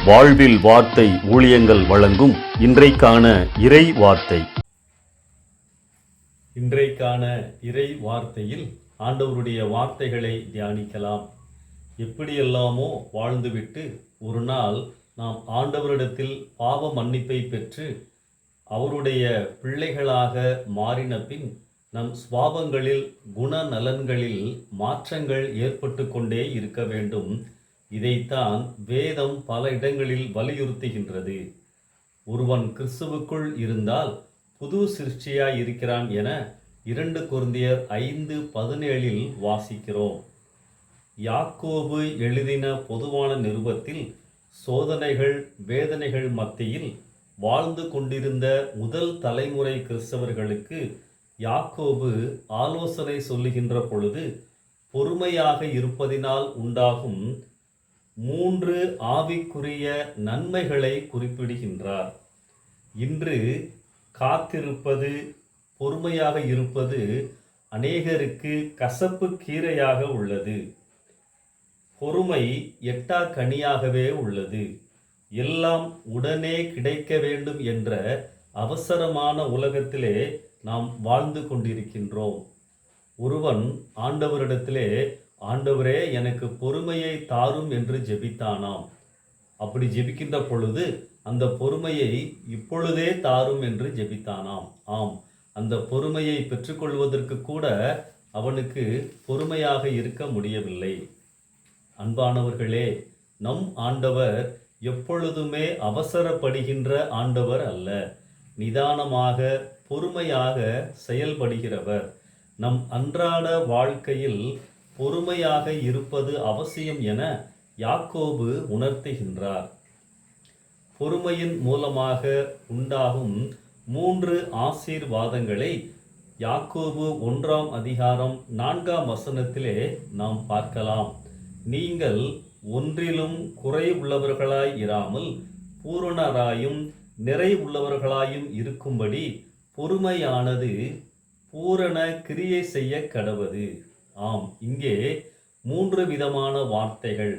வாழ்வில் வார்த்தை ஊழியங்கள் வழங்கும் இன்றைக்கான இறை வார்த்தை. இன்றைக்கான இறை வார்த்தையில் ஆண்டவருடைய வார்த்தைகளை தியானிக்கலாம். எப்படியெல்லாமோ வாழ்ந்துவிட்டு ஒரு நாள் நாம் ஆண்டவரிடத்தில் பாவ மன்னிப்பை பெற்று அவருடைய பிள்ளைகளாக மாறின பின் நம் சுபாவங்களில் குணநலன்களில் மாற்றங்கள் ஏற்பட்டு கொண்டே இருக்க வேண்டும். இதைத்தான் வேதம் பல இடங்களில் வலியுறுத்துகின்றது. ஒருவன் கிறிஸ்துவுக்குள் இருந்தால் புது சிருஷ்டியாய் இருக்கிறான் என 2 கொரிந்தியர் 5:17 வாசிக்கிறோம். யாக்கோபு எழுதின பொதுவான நிருபத்தில் சோதனைகள் வேதனைகள் மத்தியில் வாழ்ந்து கொண்டிருந்த முதல் தலைமுறை கிறிஸ்தவர்களுக்கு யாக்கோபு ஆலோசனை சொல்லுகின்ற பொழுது பொறுமையாக இருப்பதினால் உண்டாகும் 3 ஆவிக்குரிய நன்மைகளை குறிப்பிடுகின்றார். இன்று காத்திருப்பது, பொறுமையாக இருப்பது அநேகருக்கு கசப்பு கீரையாக உள்ளது. பொறுமை எட்டா கனியாகவே உள்ளது. எல்லாம் உடனே கிடைக்க வேண்டும் என்ற அவசரமான உலகத்திலே நாம் வாழ்ந்து கொண்டிருக்கின்றோம். ஒருவன் ஆண்டவரிடத்திலே, ஆண்டவரே எனக்கு பொறுமையை தாரும் என்று ஜெபித்தானாம். அப்படி ஜெபிக்கின்ற பொழுது அந்த பொறுமையை இப்பொழுதே தாரும் என்று ஜெபித்தானாம். ஆம், அந்த பொறுமையை பெற்றுக்கொள்வதற்கு கூட அவனுக்கு பொறுமையாக இருக்க முடியவில்லை. அன்பானவர்களே, நம் ஆண்டவர் எப்பொழுதுமே அவசரப்படுகின்ற ஆண்டவர் அல்ல. நிதானமாக பொறுமையாக செயல்படுகிறவர். நம் அன்றாட வாழ்க்கையில் பொறுமையாக இருப்பது அவசியம் என யாக்கோபு உணர்த்துகின்றார். பொறுமையின் மூலமாக உண்டாகும் 3 ஆசீர்வாதங்களை யாக்கோபு 1ஆம் அதிகாரம் 4ஆம் வசனத்திலே நாம் பார்க்கலாம். நீங்கள் ஒன்றிலும் குறை உள்ளவர்களாய் இராமல் பூரணராயும் நிறை உள்ளவர்களாயும் இருக்கும்படி பொறுமையானது பூரண கிரியை செய்ய கடவது. ஆம், இங்கே 3 விதமான வார்த்தைகள்: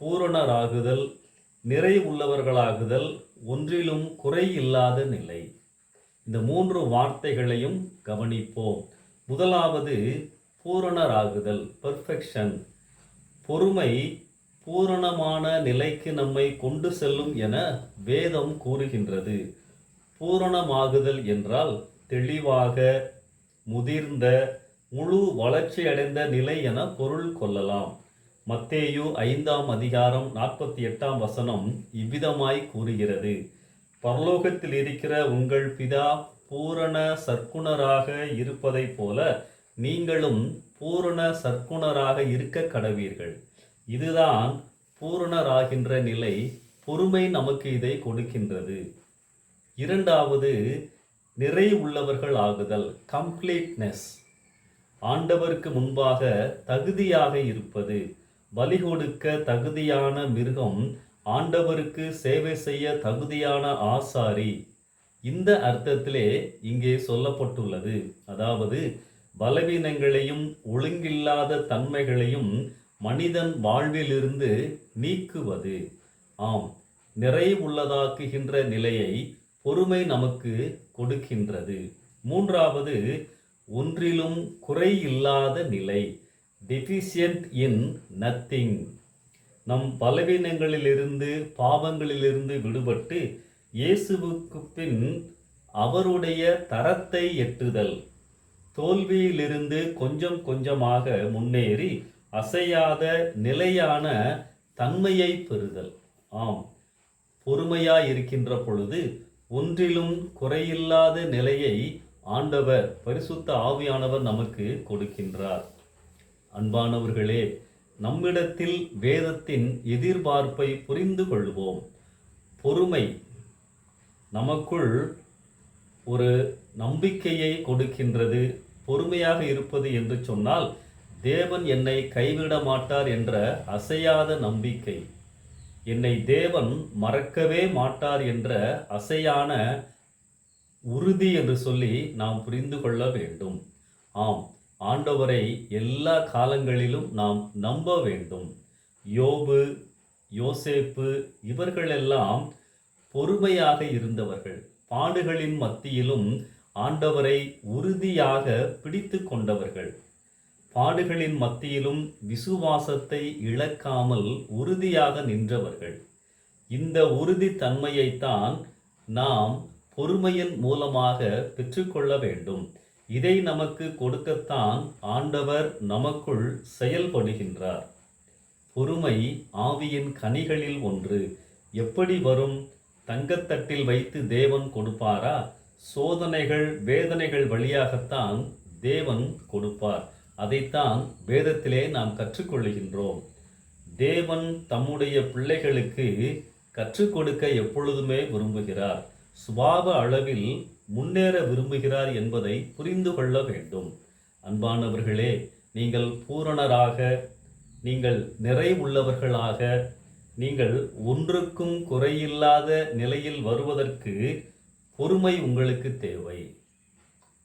பூரணராகுதல், நிறை உள்ளவர்களாகுதல், ஒன்றிலும் குறை இல்லாத நிலை. இந்த 3 வார்த்தைகளையும் கவனிப்போம். முதலாவது பூரணராகுதல், பெர்ஃபெக்ஷன். பொறுமை பூரணமான நிலைக்கு நம்மை கொண்டு செல்லும் என வேதம் கூறுகின்றது. பூரணமாகுதல் என்றால் தெளிவாக, முதிர்ந்த, முழு வளர்ச்சி அடைந்த நிலை என பொருள் கொள்ளலாம். மத்தேயு 5ஆம் அதிகாரம் 48ஆம் வசனம் இவ்விதமாய் கூறுகிறது: பரலோகத்தில் இருக்கிற உங்கள் பிதா பூரண சற்குணராக இருப்பதைப் போல நீங்களும் பூரண சற்குணராக இருக்க கடவீர்கள். இதுதான் பூரணராகின்ற நிலை. பொறுமை நமக்கு இதை கொடுக்கின்றது. இரண்டாவது நிறை உள்ளவர்கள் ஆகுதல், கம்ப்ளீட்னஸ். ஆண்டவருக்கு முன்பாக தகுதியாக இருப்பது. பலி கொடுக்க தகுதியான மிருகம், ஆண்டவருக்கு சேவை செய்ய தகுதியான ஆசாரி. இந்த அர்த்தத்திலே இங்கே சொல்லப்பட்டுள்ளது. அதாவது பலவீனங்களையும் ஒழுங்கில்லாத தன்மைகளையும் மனிதன் வாழ்விலிருந்து நீக்குவது. ஆம், நிறை உள்ளதாக்குகின்ற நிலையை பொறுமை நமக்கு கொடுக்கின்றது. மூன்றாவது ஒன்றிலும் குறை இல்லாத நிலை, டெஃபிஷியன்ட் இன் நத்திங். நம் பலவீனங்களிலிருந்து பாவங்களிலிருந்து விடுபட்டு இயேசுவுக்கு பின் அவருடைய தரத்தை எட்டுதல். தோல்வியிலிருந்து கொஞ்சம் கொஞ்சமாக முன்னேறி அசையாத நிலையான தன்மையை பெறுதல். ஆம், பொறுமையாய் இருக்கின்ற பொழுது ஒன்றிலும் குறையில்லாத நிலையை ஆண்டவர், பரிசுத்த ஆவியானவர் நமக்கு கொடுக்கின்றார். அன்பானவர்களே, நம்மிடத்தில் வேதத்தின் எதிர்பார்ப்பை புரிந்து கொள்வோம். பொறுமை நமக்குள் ஒரு நம்பிக்கையை கொடுக்கின்றது. பொறுமையாக இருப்பது என்று சொன்னால் தேவன் என்னை கைவிட மாட்டார் என்ற அசையாத நம்பிக்கை. என்னை தேவன் மறக்கவே மாட்டார் என்ற அசையான உறுதி என்று சொல்லி நாம் புரிந்து கொள்ள வேண்டும். ஆம், ஆண்டவரை எல்லா காலங்களிலும் நாம் நம்ப வேண்டும். யோபு யோசேப்பு இவர்களெல்லாம் பொறுமையாக இருந்தவர்கள். பாடுகளின் மத்தியிலும் ஆண்டவரை உறுதியாக பிடித்து கொண்டவர்கள். பாடுகளின் மத்தியிலும் விசுவாசத்தை இழக்காமல் உறுதியாக நின்றவர்கள். இந்த உறுதித்தன்மையைத்தான் நாம் பொறுமையின் மூலமாக பெற்றுக்கொள்ள வேண்டும். இதை நமக்கு கொடுக்கத்தான் ஆண்டவர் நமக்குள் செயல்படுகின்றார். பொறுமை ஆவியின் கனிகளில் ஒன்று. எப்படி வரும்? தங்கத்தட்டில் வைத்து தேவன் கொடுப்பாரா? சோதனைகள் வேதனைகள் வழியாகத்தான் தேவன் கொடுப்பார். அதைத்தான் வேதத்திலே நாம் கற்றுக்கொள்கின்றோம். தேவன் தம்முடைய பிள்ளைகளுக்கு கற்றுக் கொடுக்க எப்பொழுதுமே விரும்புகிறார். சுபாவ அளவில் முன்னேற விரும்புகிறார் என்பதை புரிந்து கொள்ள வேண்டும். அன்பானவர்களே, நீங்கள் பூரணராக, நீங்கள் நிறைவுள்ளவர்களாக, நீங்கள் ஒன்றுக்கும் குறையில்லாத நிலையில் வருவதற்கு பொறுமை உங்களுக்கு தேவை.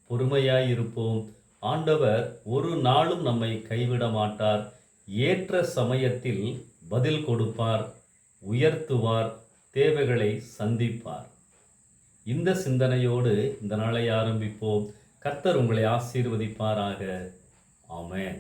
பொறுமையாயிருப்போம். ஆண்டவர் ஒரு நாளும் நம்மை கைவிட மாட்டார். ஏற்ற சமயத்தில் பதில் கொடுப்பார், உயர்த்துவார், தேவைகளை சந்திப்பார். இந்த சிந்தனையோடு இந்த நாளை ஆரம்பிப்போம். கர்த்தர் உங்களை ஆசீர்வதிப்பாராக. ஆமென்.